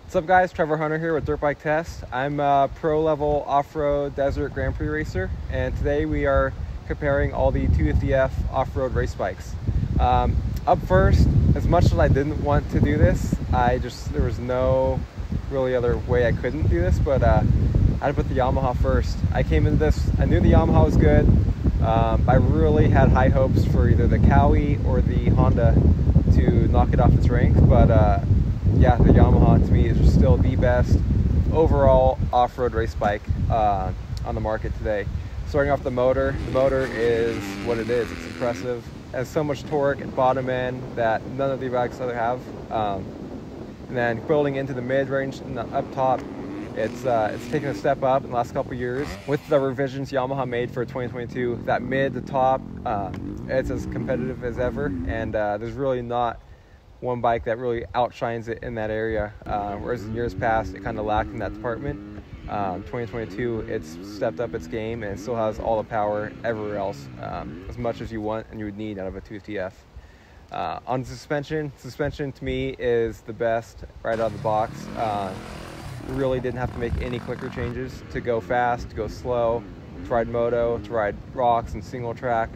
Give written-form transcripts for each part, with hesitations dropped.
What's up guys, Trevor Hunter here with Dirt Bike Test. I'm a pro-level off-road desert Grand Prix racer, and today we are comparing all the 250F off-road race bikes. Up first, as much as I didn't want to do this, there was no really other way I couldn't do this, but I had to put the Yamaha first. I came into this, I knew the Yamaha was good. I really had high hopes for either the Kawi or the Honda to knock it off its rank, but yeah, the Yamaha to me is still the best overall off-road race bike on the market today. Starting off the motor is what it is. It's impressive. It has so much torque at bottom end that none of the bikes other have. And then building into the mid-range and the up top, it's taken a step up in the last couple years. With the revisions Yamaha made for 2022, that mid to top, it's as competitive as ever, and there's really not one bike that really outshines it in that area, whereas in years past it kind of lacked in that department. 2022, it's stepped up its game and it still has all the power everywhere else, as much as you want and you would need out of a 250F. On suspension to me is the best right out of the box. Really didn't have to make any clicker changes to go fast, to go slow, to ride moto, to ride rocks and single track,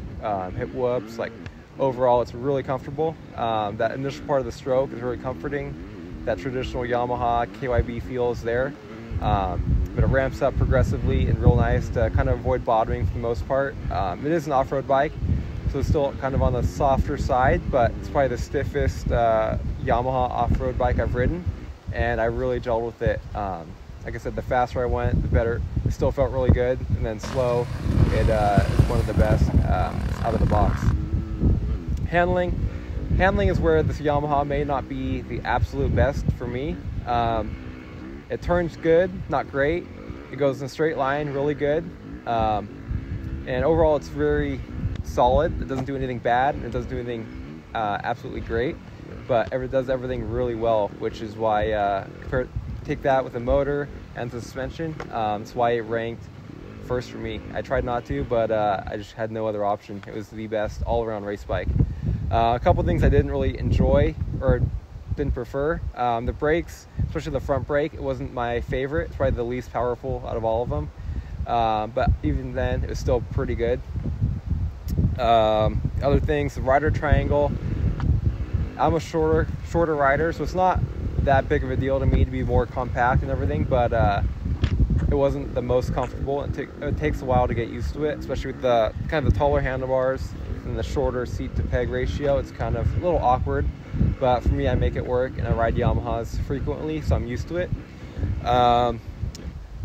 hip whoops. Like, overall, it's really comfortable. That initial part of the stroke is really comforting. That traditional Yamaha KYB feel is there. But it ramps up progressively and real nice to kind of avoid bottoming for the most part. It is an off-road bike, so it's still kind of on the softer side, but it's probably the stiffest Yamaha off-road bike I've ridden, and I really gelled with it. Like I said, the faster I went, the better. It still felt really good, and then slow, it's one of the best out of the box. Handling is where this Yamaha may not be the absolute best for me. It turns good, not great. It goes in a straight line, really good. And overall, it's very solid. It doesn't do anything bad, and it doesn't do anything absolutely great, but it does everything really well, which is why, take that with the motor and the suspension, that's why it ranked first for me. I tried not to, but I just had no other option. It was the best all-around race bike. A couple things I didn't really enjoy or didn't prefer. The brakes, especially the front brake, it wasn't my favorite. It's probably the least powerful out of all of them. But even then, it was still pretty good. Other things, the rider triangle. I'm a shorter rider, so it's not that big of a deal to me to be more compact and everything, but it wasn't the most comfortable. It takes a while to get used to it, especially with the kind of the taller handlebars and the shorter seat to peg ratio. It's kind of a little awkward, but for me, I make it work, and I ride Yamahas frequently, so I'm used to it.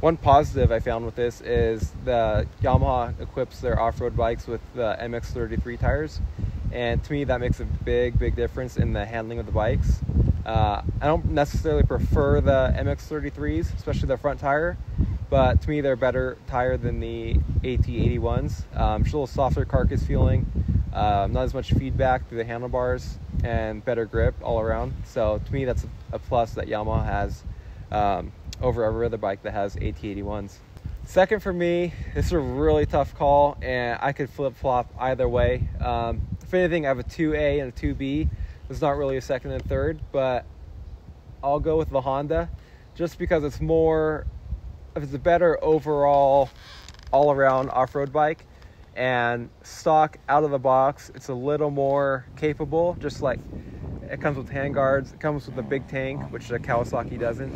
One positive I found with this is the Yamaha equips their off-road bikes with the MX-33 tires, and to me that makes a big difference in the handling of the bikes. I don't necessarily prefer the MX-33s, especially the front tire, but to me they're a better tire than the AT81s. Just a little softer carcass feeling, not as much feedback through the handlebars, and better grip all around. So to me that's a plus that Yamaha has over every other bike that has AT81s. Second for me, this is a really tough call, and I could flip-flop either way. If anything, I have a 2A and a 2B. There's not really a second and third, but I'll go with the Honda just because it's a better overall all-around off-road bike, and stock out of the box, it's a little more capable. Just like it comes with handguards, it comes with a big tank, which the Kawasaki doesn't.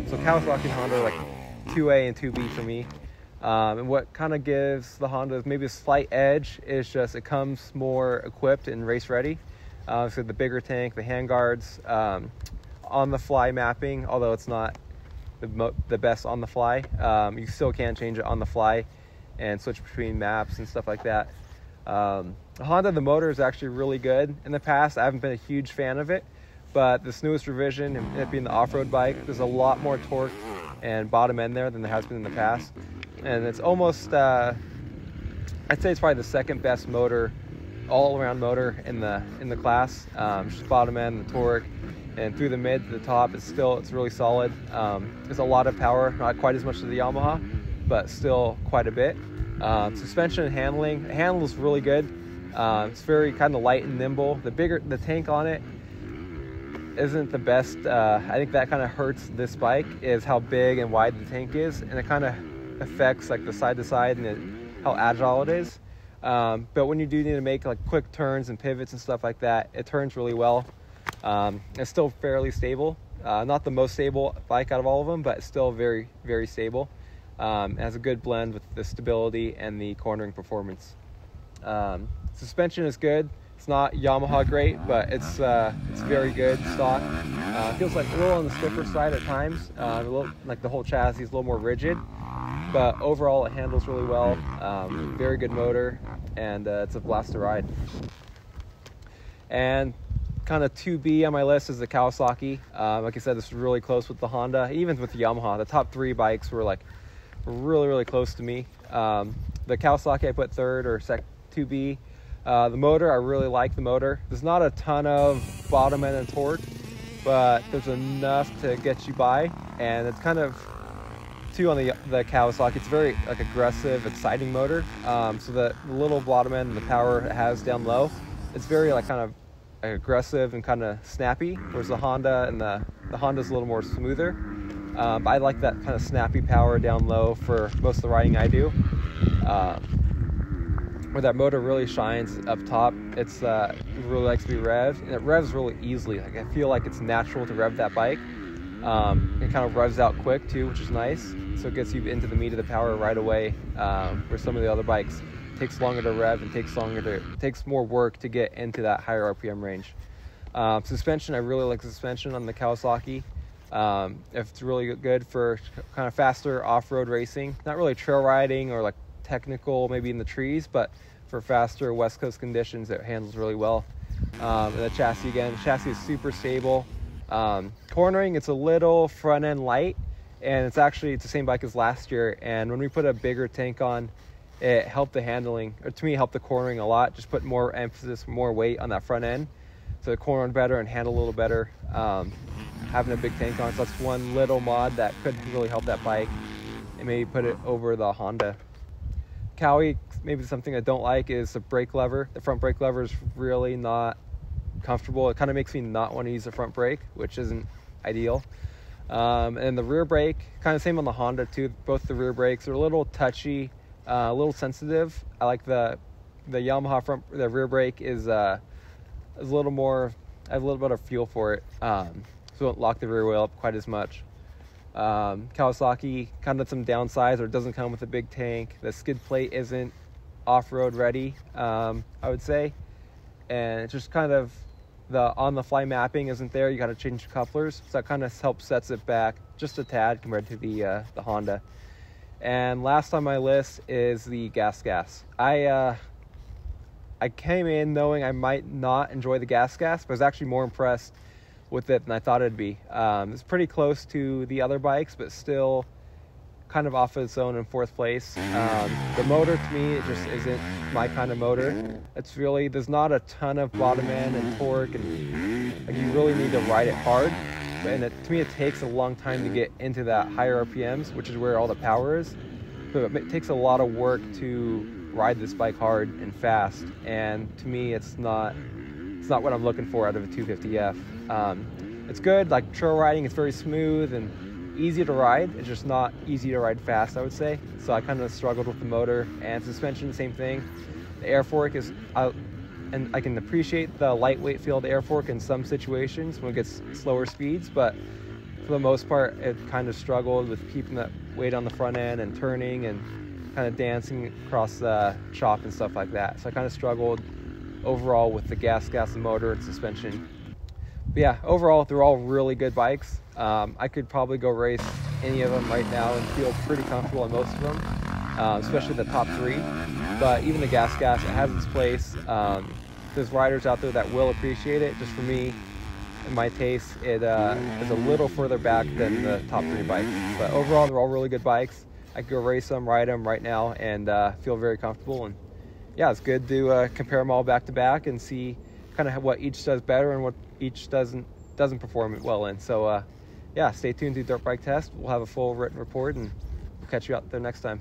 So Kawasaki and Honda are like 2A and 2B for me. And what kind of gives the Honda maybe a slight edge is just it comes more equipped and race ready. So the bigger tank, the handguards, on the fly mapping, although it's not the best on the fly, you still can change it on the fly and switch between maps and stuff like that. Honda, the motor is actually really good. In the past, I haven't been a huge fan of it, but this newest revision, and it being the off-road bike, there's a lot more torque and bottom end there than there has been in the past. And it's almost, I'd say it's probably the second best motor, all-around motor in the class. Just bottom end, the torque, and through the mid to the top, it's really solid. There's a lot of power, not quite as much as the Yamaha, but still quite a bit. Suspension and handling, the handle is really good. It's very kind of light and nimble. The tank on it, isn't the best. I think that kind of hurts this bike, is how big and wide the tank is, and it kind of affects like the side to side and how agile it is. But when you do need to make like quick turns and pivots and stuff like that, it turns really well. It's still fairly stable. Not the most stable bike out of all of them, but still very, very stable. It has a good blend with the stability and the cornering performance. Suspension is good. It's not Yamaha great, but it's very good stock. Feels like a little on the stiffer side at times. A little, like the whole chassis is a little more rigid, but overall it handles really well. Very good motor, and it's a blast to ride. And kind of 2B on my list is the Kawasaki. Like I said, this is really close with the Honda, even with the Yamaha. The top 3 bikes were like really, really close to me. The Kawasaki I put third, or 2B. The motor, I really like the motor. There's not a ton of bottom end and torque, but there's enough to get you by. And it's kind of, too, on the Kawasaki, it's very like aggressive, exciting motor. So the little bottom end and the power it has down low, it's very like kind of aggressive and kind of snappy, whereas the Honda and the Honda's a little more smoother. But I like that kind of snappy power down low for most of the riding I do. Where that motor really shines up top, it really likes to be revved, and it revs really easily. Like, I feel like it's natural to rev that bike. It kind of revs out quick too, which is nice. So it gets you into the meat of the power right away. Where some of the other bikes, it takes longer to rev and takes more work to get into that higher RPM range. Suspension, I really like the suspension on the Kawasaki. It's really good for kind of faster off-road racing. Not really trail riding or like technical maybe in the trees, but for faster West Coast conditions it handles really well. And the chassis, again, the chassis is super stable. Cornering, it's a little front end light, and it's the same bike as last year, and when we put a bigger tank on, it helped the handling, or to me it helped the cornering a lot. Just put more emphasis, more weight on that front end, so it cornered better and handle a little better. Having a big tank on, so that's one little mod that could really help that bike, and maybe put it over the Honda. Kawi, maybe something I don't like is the brake lever. The front brake lever is really not comfortable. It kind of makes me not want to use the front brake, which isn't ideal. And the rear brake, kind of same on the Honda too. Both the rear brakes are a little touchy, a little sensitive. I like the Yamaha the rear brake is a little more, I have a little bit of feel for it. So it won't lock the rear wheel up quite as much. Kawasaki, kind of some downsides, or it doesn't come with a big tank. The skid plate isn't off-road ready, I would say. And it's just kind of, the on-the-fly mapping isn't there. You got to change the couplers, so that kind of helps sets it back just a tad compared to the Honda. And last on my list is the GasGas. I came in knowing I might not enjoy the GasGas, but I was actually more impressed with it than I thought it'd be. It's pretty close to the other bikes, but still kind of off of its own in 4th place. The motor, to me, it just isn't my kind of motor. It's really, there's not a ton of bottom end and torque, and like, you really need to ride it hard. And to me, it takes a long time to get into that higher RPMs, which is where all the power is. So it takes a lot of work to ride this bike hard and fast. And to me, it's not what I'm looking for out of a 250F. It's good, like trail riding, it's very smooth and easy to ride. It's just not easy to ride fast, I would say. So I kind of struggled with the motor. And suspension, the same thing. The air fork is, and I can appreciate the lightweight feel of the air fork in some situations when it gets slower speeds, but for the most part, it kind of struggled with keeping that weight on the front end and turning and kind of dancing across the chop and stuff like that. So I kind of struggled overall with the GasGas motor and suspension. But yeah, overall, they're all really good bikes. I could probably go race any of them right now and feel pretty comfortable on most of them, especially the top 3. But even the GasGas, it has its place. There's riders out there that will appreciate it. Just for me, in my taste, it is a little further back than the top 3 bikes. But overall, they're all really good bikes. I could go race them, ride them right now, and feel very comfortable. And yeah, it's good to compare them all back to back and see kind of what each does better and what each doesn't perform well in. So yeah, stay tuned to Dirt Bike Test. We'll have a full written report, and we'll catch you out there next time.